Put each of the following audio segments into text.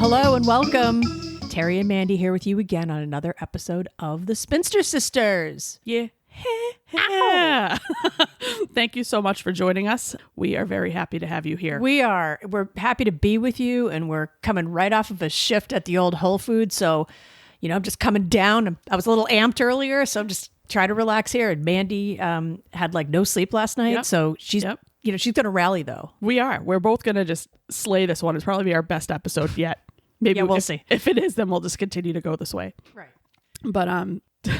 Hello, and welcome. Terry and Mandy here with you again on another episode of The Spinster Sisters. Yeah. Thank you so much for joining us. We are very happy to have you here. We're happy to be with you, and we're coming right off of a shift at the old Whole Foods. So, I'm just coming down. I was a little amped earlier, so I'm just trying to relax here. And Mandy had like no sleep last night, so she's she's going to rally though. We are. We're both going to just slay this one. It's probably be our best episode yet. Maybe we'll see. If it is, then we'll just continue to go this way. Right. But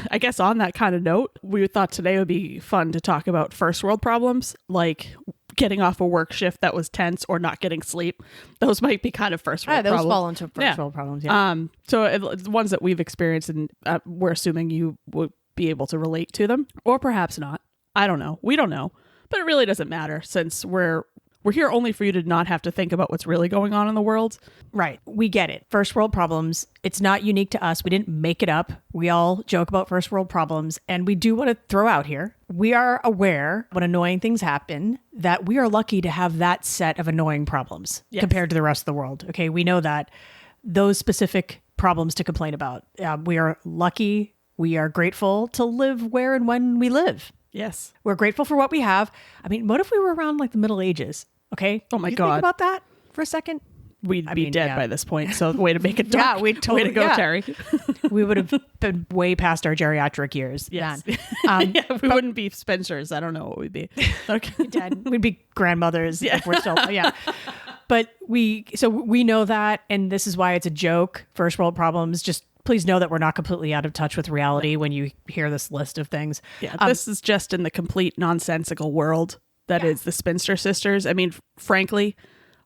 I guess on that kind of note, we thought today would be fun to talk about first world problems, like getting off a work shift that was tense or not getting sleep. Those might be kind of first world problems. Those fall into first world problems. Yeah. So it's ones that we've experienced, and we're assuming you would be able to relate to them, or perhaps not. I don't know. We don't know, but it really doesn't matter since we're here only for you to not have to think about what's really going on in the world. Right. We get it. First world problems. It's not unique to us. We didn't make it up. We all joke about first world problems. And we do want to throw out here, we are aware when annoying things happen that we are lucky to have that set of annoying problems compared to the rest of the world. Okay. We know that those specific problems to complain about. We are lucky. We are grateful to live where and when we live. Yes. We're grateful for what we have. I mean, what if we were around like the Middle Ages? Okay. Oh my God. Think about that for a second. We'd be dead by this point. So way to make it dark. Yeah, we'd totally, way to go, Terry. We would have been way past our geriatric years. Yes. We wouldn't be Spencers. I don't know what we'd be. Okay. Dead. We'd be grandmothers if we're still, But we know that, and this is why it's a joke. First world problems. Just please know that we're not completely out of touch with reality when you hear this list of things. Yeah, this is just in the complete nonsensical world that is the Spinster Sisters. I mean, frankly,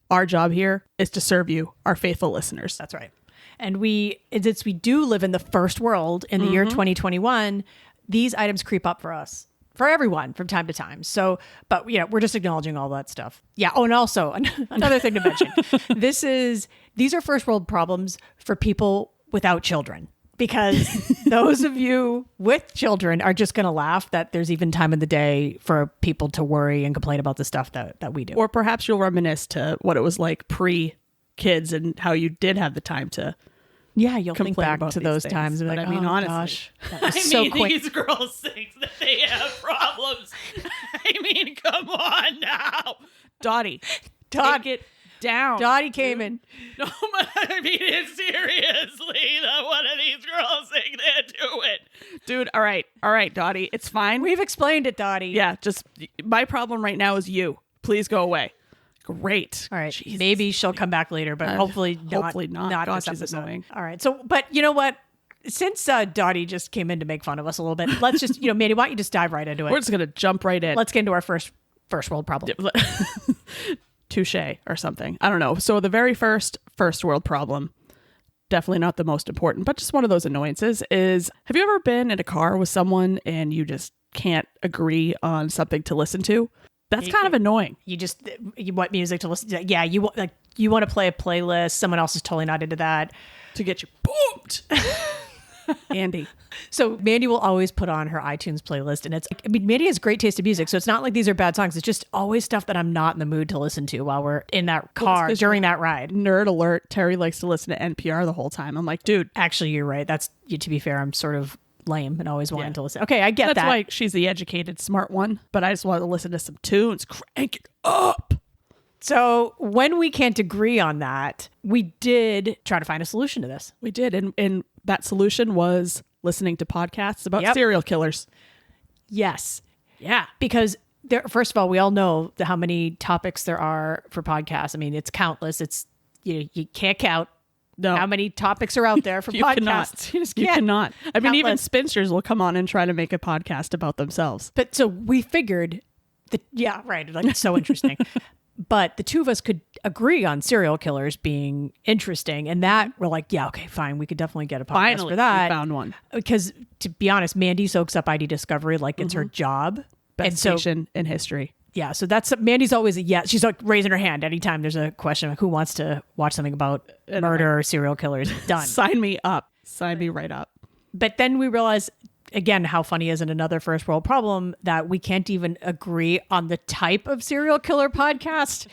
our job here is to serve you, our faithful listeners. That's right. And we do live in the first world in the year 2021. These items creep up for us, for everyone from time to time. So, but we're just acknowledging all that stuff. Yeah. Oh, and also another thing to mention, these are first world problems for people without children. Because those of you with children are just going to laugh that there's even time in the day for people to worry and complain about the stuff that we do. Or perhaps you'll reminisce to what it was like pre-kids and how you did have the time to you'll think back to those times. But like, I mean, honestly, gosh, that was so quick. These girls think that they have problems. I mean, come on now. Dottie, take it down. Dottie came in. No, I mean it seriously. That one of these girls think they're doing. Dude, all right, Dottie, it's fine. We've explained it, Dottie. Yeah, just my problem right now is you. Please go away. Great. All right. Jesus. Maybe she'll come back later, but hopefully not. God, this she's episode. annoying. All right. So, but you know what? Since Dottie just came in to make fun of us a little bit, let's just, Mandy, why don't you just dive right into it? We're just gonna jump right in. Let's get into our first world problem. Touche or something. I don't know. So the very first world problem, definitely not the most important, but just one of those annoyances is, have you ever been in a car with someone and you just can't agree on something to listen to? That's kind of annoying. You want music to listen to. Yeah. You want to play a playlist. Someone else is totally not into that. To get you booped. Andy. So Mandy will always put on her iTunes playlist, and Mandy has great taste in music, so it's not like these are bad songs. It's just always stuff that I'm not in the mood to listen to while we're in that car during that ride. Nerd alert. Terry likes to listen to NPR the whole time. I'm like, dude. Actually, you're right. To be fair, I'm sort of lame and always wanting to listen. Okay, I get that. That's why she's the educated, smart one, but I just want to listen to some tunes. Crank it up. So when we can't agree on that, we did try to find a solution to this. We did. And that solution was listening to podcasts about serial killers. Yes. Yeah. Because first of all, we all know how many topics there are for podcasts. I mean, it's countless. It's, you can't count how many topics are out there for podcasts. You cannot. I mean, even spinsters will come on and try to make a podcast about themselves. But so we figured that, like it's so interesting. But the two of us could agree on serial killers being interesting. And that we're like, yeah, okay, fine. We could definitely get a podcast for that. We found one. Because to be honest, Mandy soaks up ID Discovery like it's her job. Best station in history. Yeah, so that's Mandy's always a yes. She's like raising her hand anytime there's a question like who wants to watch something about murder or serial killers. Done. Sign me up. Sign me right up. But then we realize again how funny is in another first world problem that we can't even agree on the type of serial killer podcast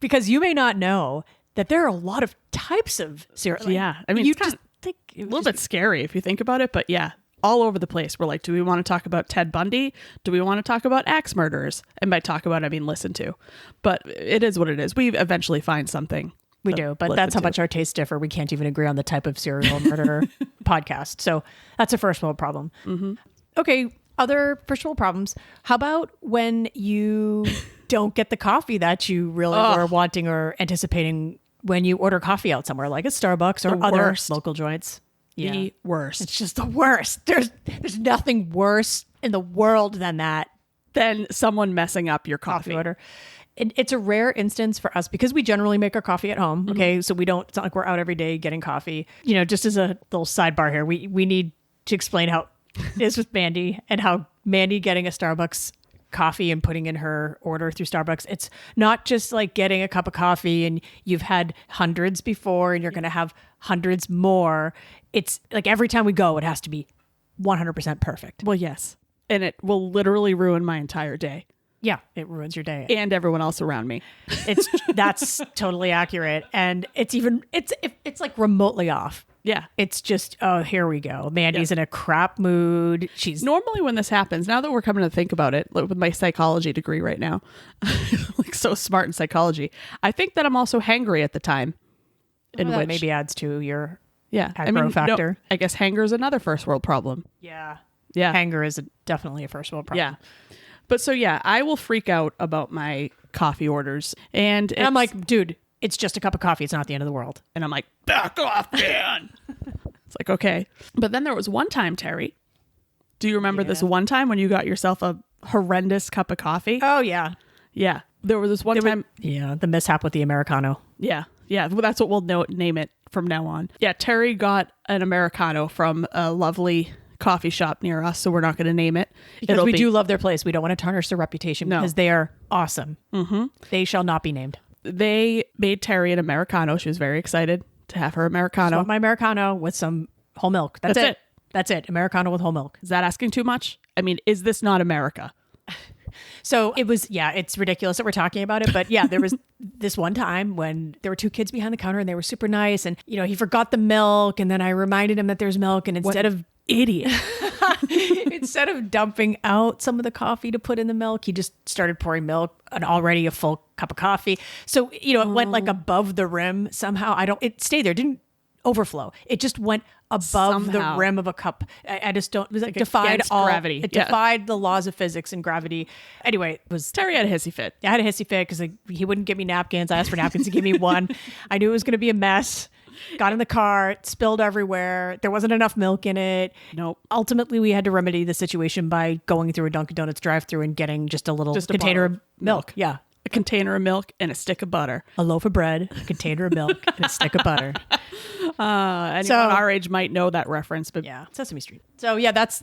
because you may not know that there are a lot of types of serial. Yeah, I mean, you it's just think a little bit scary if you think about it, but yeah. All over the place. We're like, do we want to talk about Ted Bundy? Do we want to talk about axe murderers? And by talk about, I mean listen to. But it is what it is. We eventually find something. We do, but that's how much our tastes differ. We can't even agree on the type of serial murder podcast. So that's a first world problem. Mm-hmm. Okay, other first world problems. How about when you don't get the coffee that you really were wanting or anticipating when you order coffee out somewhere like a Starbucks or other local joints? The worst. It's just the worst. There's nothing worse in the world than that. Than someone messing up your coffee order. It's a rare instance for us because we generally make our coffee at home. Okay. So it's not like we're out every day getting coffee. You know, just as a little sidebar here, we need to explain how it is with Mandy and how Mandy getting a Starbucks coffee and putting in her order through Starbucks. It's not just like getting a cup of coffee and you've had hundreds before and you're going to have hundreds more. It's like every time we go, it has to be 100% perfect. Well, yes. And it will literally ruin my entire day. Yeah, it ruins your day. And everyone else around me. That's totally accurate. And it's like remotely off. Yeah. It's just, oh, here we go. Mandy's in a crap mood. She's normally when this happens, now that we're coming to think about it, like with my psychology degree right now, like so smart in psychology, I think that I'm also hangry at the time. That maybe adds to your factor. No, I guess hanger is another first world problem. Yeah. Yeah. Hanger is definitely a first world problem. Yeah. But so, yeah, I will freak out about my coffee orders. And I'm like, dude, it's just a cup of coffee. It's not the end of the world. And I'm like, back off, man. It's like, okay. But then there was one time, Terry. Do you remember this one time when you got yourself a horrendous cup of coffee? Oh, yeah. Yeah. There was this one time. The mishap with the Americano. Yeah. Yeah. Well, that's what we'll name it from now on. Yeah. Terry got an Americano from a lovely coffee shop near us, so we're not going to name it. Because we do love their place. We don't want to tarnish their reputation because they are awesome. Mm-hmm. They shall not be named. They made Terry an Americano. She was very excited to have her Americano. I want my Americano with some whole milk. That's it. That's it. Americano with whole milk. Is that asking too much? I mean, is this not America? So it was, it's ridiculous that we're talking about it. But yeah, there was this one time when there were two kids behind the counter and they were super nice. And, he forgot the milk. And then I reminded him that there's milk. And instead of dumping out some of the coffee to put in the milk, he just started pouring milk and already a full cup of coffee. So, it went like above the rim somehow. It stayed there. Didn't overflow. It just went above the rim of a cup. I just don't, it was like defied all gravity. It defied the laws of physics and gravity. Anyway, Terry had a hissy fit. I had a hissy fit because he wouldn't give me napkins. I asked for napkins to give me one. I knew it was going to be a mess. Got in the car, it spilled everywhere. There wasn't enough milk in it. Nope. Ultimately, we had to remedy the situation by going through a Dunkin' Donuts drive-through and getting just a container of milk. Yeah. A container of milk and a stick of butter. A loaf of bread, a container of milk, and a stick of butter. Anyone our age might know that reference, but yeah, Sesame Street. So yeah, that's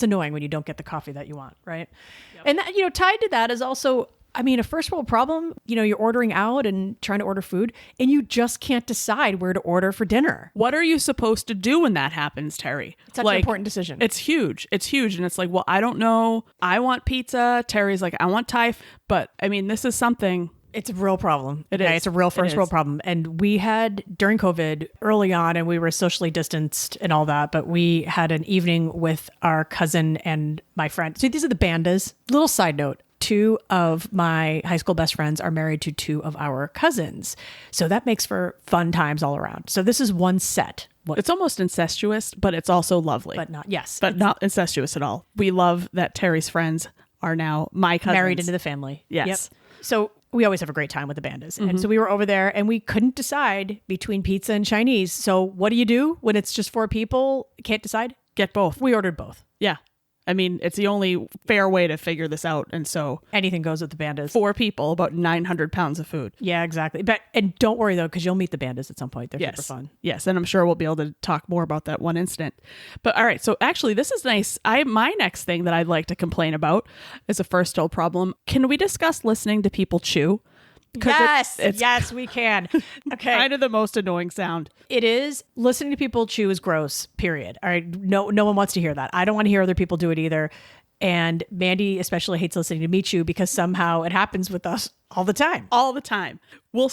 annoying when you don't get the coffee that you want, right? Yep. And that, tied to that is also, a first world problem. You're ordering out and trying to order food, and you just can't decide where to order for dinner. What are you supposed to do when that happens, Terry? It's such an important decision. It's huge. It's huge. And it's like, well, I don't know. I want pizza. Terry's like, I want Thai. But this is something. It's a real problem. It is. It's a real first world problem. And we had, during COVID, early on, and we were socially distanced and all that, but we had an evening with our cousin and my friend. So these are the Bandas. Little side note. 2 of my high school best friends are married to 2 of our cousins. So that makes for fun times all around. So this is one set. It's almost incestuous, but it's also lovely. But not incestuous at all. We love that Terry's friends are now my cousins. Married into the family. Yes. Yep. So we always have a great time with the Bandas. Mm-hmm. And so we were over there and we couldn't decide between pizza and Chinese. So what do you do when it's just 4 people? Can't decide? Get both. We ordered both. Yeah. I mean, it's the only fair way to figure this out. And so Anything goes with the bandas. 4 people, about 900 pounds of food. Yeah, exactly. And don't worry though, because you'll meet the bandas at some point. They're Yes. super fun. Yes. And I'm sure we'll be able to talk more about that one incident. But all right. So actually, this is nice. My next thing that I'd like to complain about is a first world problem. Can we discuss listening to people chew? It's Yes, we can. Okay. kind of the most annoying sound. It is. Listening to people chew is gross, period. All right. No one wants to hear that. I don't want to hear other people do it either. And Mandy especially hates listening to me chew because somehow it happens with us all the time. All the time. We'll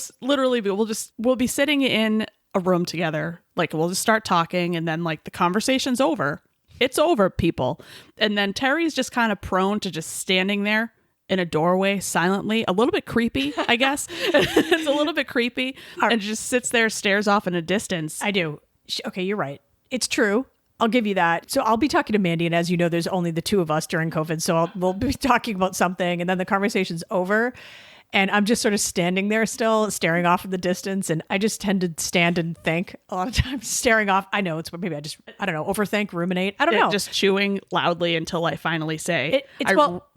be sitting in a room together. Like we'll just start talking and then like the conversation's over. It's over, people. And then Terry's just kind of prone to just standing there in a doorway silently, a little bit creepy, I guess. It's a little bit creepy and just sits there, stares off in a distance. I do. Okay, you're right. It's true. I'll give you that. So I'll be talking to Mandy, and as you know, there's only the two of us during COVID. So we'll be talking about something, and then the conversation's over. And I'm just sort of standing there still, staring off in the distance. And I just tend to stand and think a lot of times, staring off. I know it's maybe I don't know, overthink, ruminate. I don't know. Just chewing loudly until I finally say.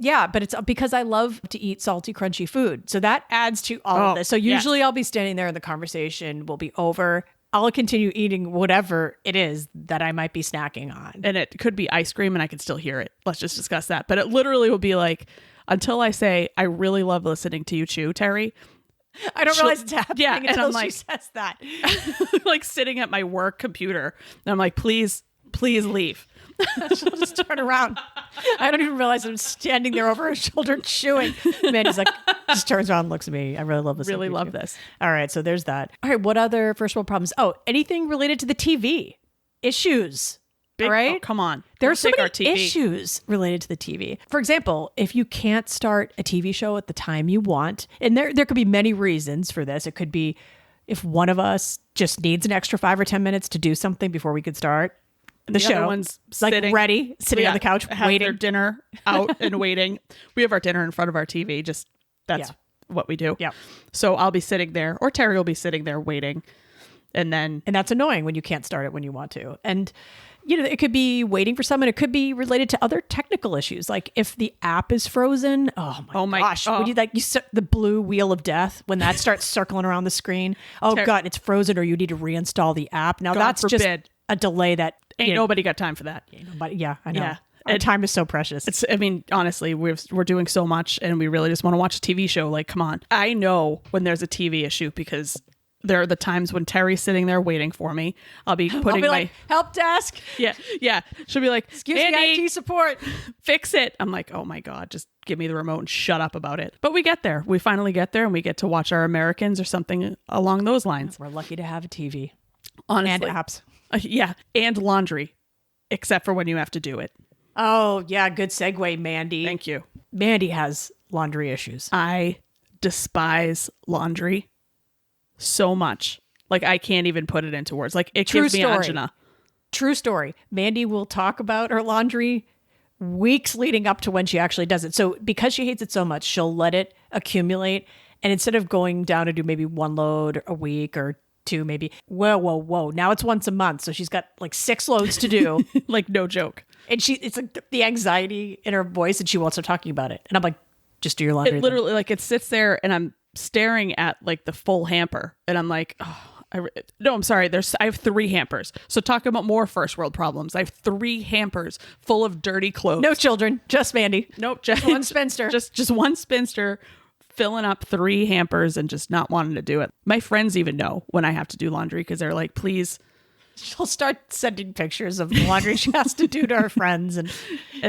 Yeah, but it's because I love to eat salty, crunchy food. So that adds to all of this. So usually I'll be standing there and the conversation will be over. I'll continue eating whatever it is that I might be snacking on. And it could be ice cream and I can still hear it. Let's just discuss that. But it literally will be like, until I say, I really love listening to you chew, Terry. I don't realize it's happening until I'm like, she says that. Like sitting at my work computer. And I'm like, please leave. She'll just turn around. I don't even realize I'm standing there over her shoulder chewing. Mandy's like, just turns around and looks at me. I really love this. Really love this. All right, so there's that. All right, what other first world problems? Oh, anything related to the TV issues. Big, all right, oh, come on. There are so many issues related to the TV. For example, if you can't start a TV show at the time you want, and there could be many reasons for this. It could be if one of us just needs an extra 5 or 10 minutes to do something before we could start the show. Other one's like sitting on the couch, have waiting. Their dinner out and waiting. We have our dinner in front of our TV. Just that's what we do. Yeah. So I'll be sitting there, or Terry will be sitting there waiting, and that's annoying when you can't start it when you want to. And you know, it could be waiting for someone. It could be related to other technical issues, like if the app is frozen. Oh my gosh! Would you the blue wheel of death when that starts circling around the screen? Oh God, it's frozen, or you need to reinstall the app. Now that's forbid. Just a delay that ain't nobody got time for that. Yeah, I know. Yeah. Our time is so precious. I mean, honestly, we're doing so much, and we really just want to watch a TV show. Like, come on! I know when there's a TV issue because there are the times when Terry's sitting there waiting for me. I'll be putting like, help desk. Yeah. She'll be like, excuse me, IT support. Fix it. I'm like, oh my God, just give me the remote and shut up about it. But we get there. We finally get there, and we get to watch our Americans or something along those lines. We're lucky to have a TV. Honestly. And apps. And laundry, except for when you have to do it. Oh, yeah. Good segue, Mandy. Thank you. Mandy has laundry issues. I despise laundry so much. Like, I can't even put it into words. Like, it gives me angina. True story. Mandy will talk about her laundry weeks leading up to when she actually does it. So because she hates it so much, she'll let it accumulate. And instead of going down to do maybe one load a week or two, maybe, whoa. Now it's once a month. So she's got like 6 loads to do. Like, no joke. And it's like the anxiety in her voice, and she won't stop talking about it. And I'm like, just do your laundry. It literally, like, it sits there, and I'm staring at like the full hamper, and I'm like, I'm sorry. I have 3 hampers. So talk about more first world problems. I have 3 hampers full of dirty clothes. No children, just Mandy. Nope, just one spinster. Just one spinster filling up 3 hampers and just not wanting to do it. My friends even know when I have to do laundry because they're like, please. She'll start sending pictures of the laundry she has to do to her friends. And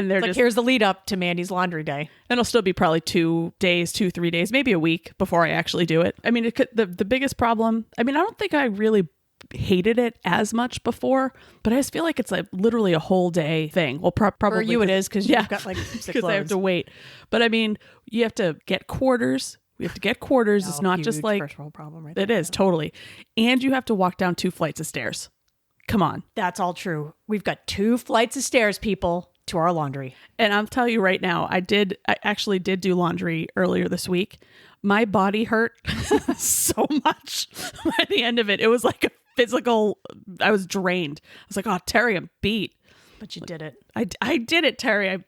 they're like, here's the lead up to Mandy's laundry day. And it'll still be probably 2 days, 3 days, maybe a week before I actually do it. I mean, the biggest problem, I mean, I don't think I really hated it as much before, but I just feel like it's like literally a whole day thing. Well, probably for you it is because you've got like 6 loads. I have to wait. But I mean, you have to get quarters. We have to get quarters. It's not just like first world problem, right? It is totally. And you have to walk down 2 flights of stairs. Come on. That's all true. We've got 2 flights of stairs, people, to our laundry. And I'll tell you right now, I actually did do laundry earlier this week. My body hurt so much by the end of it. It was like a physical, I was drained. I was like, oh, Terry, I'm beat. But you did it. I did it, Terry. I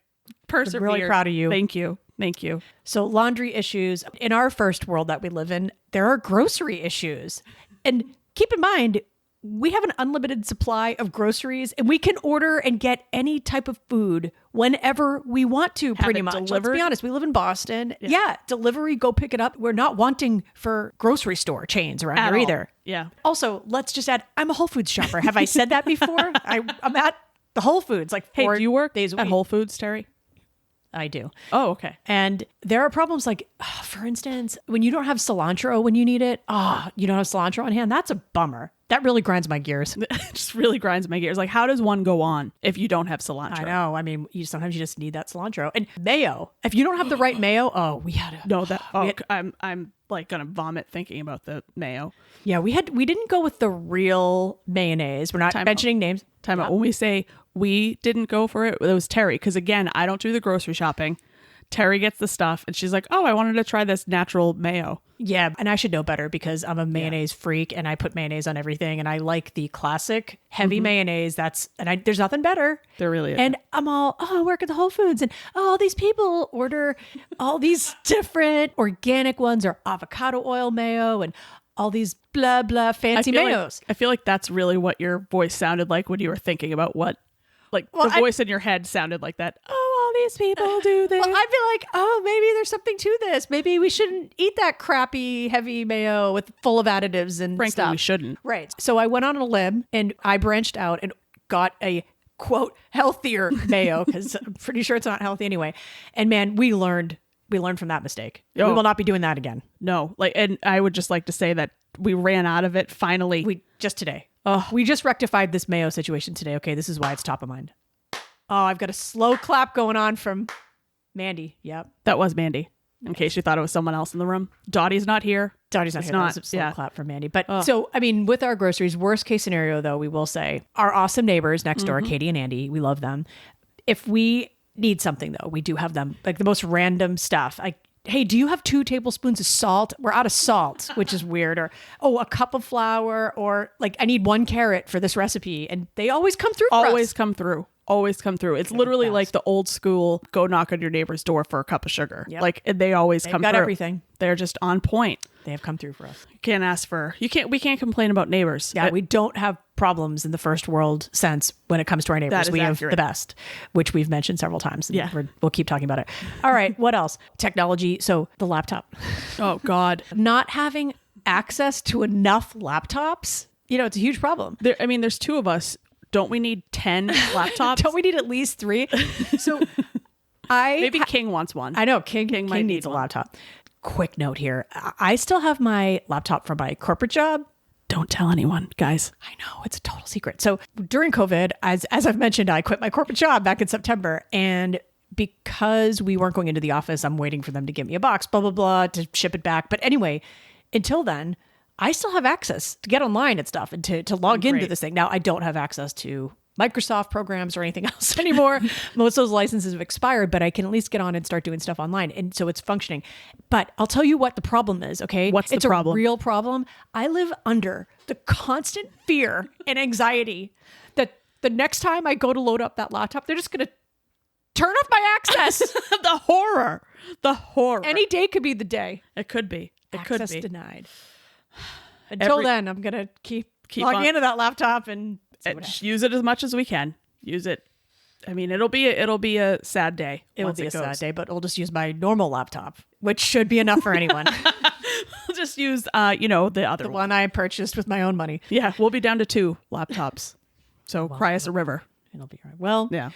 persevered. I'm really proud of you. Thank you. Thank you. So laundry issues. In our first world that we live in, there are grocery issues. And keep in mind, we have an unlimited supply of groceries and we can order and get any type of food whenever we want to, pretty much. delivered? Let's be honest. We live in Boston. Yeah. Delivery, go pick it up. We're not wanting for grocery store chains around At here all. either. Yeah. Also, let's just add, I'm a Whole Foods shopper. Have I said that before? I'm at the Whole Foods like Hey, 4 do you work days a at week. Whole Foods, Terry? I do. Oh, okay. And there are problems like, for instance, when you don't have cilantro when you need it, you don't have cilantro on hand. That's a bummer. That really grinds my gears. It just really grinds my gears. Like, how does one go on if you don't have cilantro? I know. I mean, sometimes you just need that cilantro. And mayo. If you don't have the right mayo, we had to. No, that. Oh, I'm like gonna vomit thinking about the mayo. Yeah, we didn't go with the real mayonnaise. We're not mentioning names. Time out. When we say we didn't go for it, it was Terry. Because again, I don't do the grocery shopping. Terry gets the stuff and she's like, oh, I wanted to try this natural mayo. Yeah, and I should know better because I'm a mayonnaise freak and I put mayonnaise on everything and I like the classic heavy mayonnaise. There's nothing better. There really is. And I'm all, I work at the Whole Foods and all these people order all these different organic ones or avocado oil mayo and all these blah, blah fancy mayos. I feel like that's really what your voice sounded like when you were thinking about what, like the voice in your head sounded like that. Oh, all these people do this. Well, I feel like, maybe there's something to this. Maybe we shouldn't eat that crappy, heavy mayo full of additives and Frankly, stuff. we shouldn't. Right. So I went on a limb and I branched out and got a quote healthier mayo because I'm pretty sure it's not healthy anyway. And man, we learned from that mistake. We will not be doing that again. No, and I would just like to say that we ran out of it finally. Just today. We just rectified this mayo situation today. Okay, this is why it's top of mind. I've got a slow clap going on from Mandy. Yep. That was Mandy, in case you thought it was someone else in the room. Dottie's not here. Dottie's not It's here. not. That was a slow clap from Mandy. But so, with our groceries, worst case scenario, though, we will say our awesome neighbors next door, Katie and Andy, we love them. If we need something, though, we do have them. Like the most random stuff. Like, hey, do you have 2 tablespoons of salt? We're out of salt, which is weird. Or, a cup of flour. Or like, I need 1 carrot for this recipe. And they always come through for us. Always come through. It's literally like the old school, go knock on your neighbor's door for a cup of sugar. Yep. Like they always come got through. Everything. They're just on point. They have come through for us. We can't complain about neighbors. Yeah, we don't have problems in the first world sense when it comes to our neighbors. We have the best, which we've mentioned several times. Yeah. We'll keep talking about it. All right. What else? Technology. So the laptop. Oh, God. Not having access to enough laptops, it's a huge problem. There's 2 of us. Don't we need 10 laptops? Don't we need at least 3? So maybe King wants one. I know King needs a laptop. Quick note here. I still have my laptop from my corporate job. Don't tell anyone, guys. I know, it's a total secret. So during COVID, as I've mentioned, I quit my corporate job back in September. And because we weren't going into the office, I'm waiting for them to give me a box, blah, blah, blah, to ship it back. But anyway, until then, I still have access to get online and stuff and to log into this thing. Now, I don't have access to Microsoft programs or anything else anymore. Most of those licenses have expired, but I can at least get on and start doing stuff online. And so it's functioning. But I'll tell you what the problem is, okay? What's the problem? It's a real problem. I live under the constant fear and anxiety that the next time I go to load up that laptop, they're just going to turn off my access. The horror. Any day could be the day. It could be. Access denied. Until then, I'm going to keep logging into that laptop and use it as much as we can. Use it. It'll be a sad day. It will be a sad day, but I'll just use my normal laptop, which should be enough for anyone. We'll just use, the other one I purchased with my own money. Yeah, we'll be down to 2 laptops. So cry us a river. It'll be all right. Well, yeah.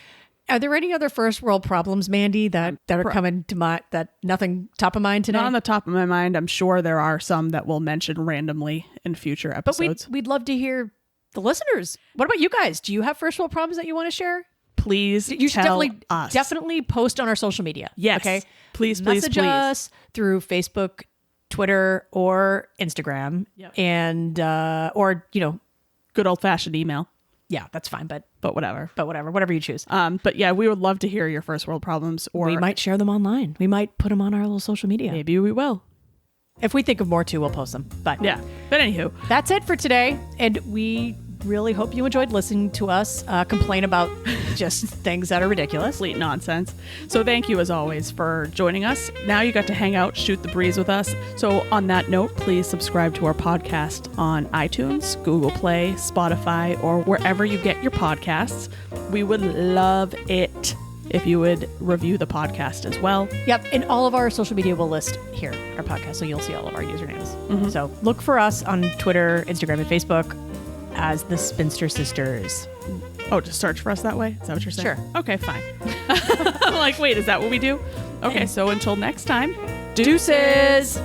Are there any other first world problems, Mandy, that are coming to mind, that nothing top of mind today? Not on the top of my mind. I'm sure there are some that we'll mention randomly in future episodes. But we'd love to hear the listeners. What about you guys? Do you have first world problems that you want to share? Please, you should tell us. definitely post on our social media. Yes. Okay. Please, message us through Facebook, Twitter, or Instagram, and or good old fashioned email. Yeah, that's fine, but whatever you choose. But yeah, we would love to hear your first world problems, or we might share them online. We might put them on our little social media. Maybe we will. If we think of more too, we'll post them. But anywho, that's it for today. And we really hope you enjoyed listening to us complain about just things that are ridiculous. Complete nonsense. So thank you as always for joining us. Now you got to hang out, shoot the breeze with us. So on that note, please subscribe to our podcast on iTunes, Google Play, Spotify, or wherever you get your podcasts. We would love it if you would review the podcast as well. Yep. And all of our social media will list here, our podcast. So you'll see all of our usernames. So look for us on Twitter, Instagram, and Facebook as the Spinster Sisters. Oh, just search for us that way? Is that what you're saying? Sure. Okay, fine. I'm like, wait, is that what we do? Okay, so until next time, Deuces!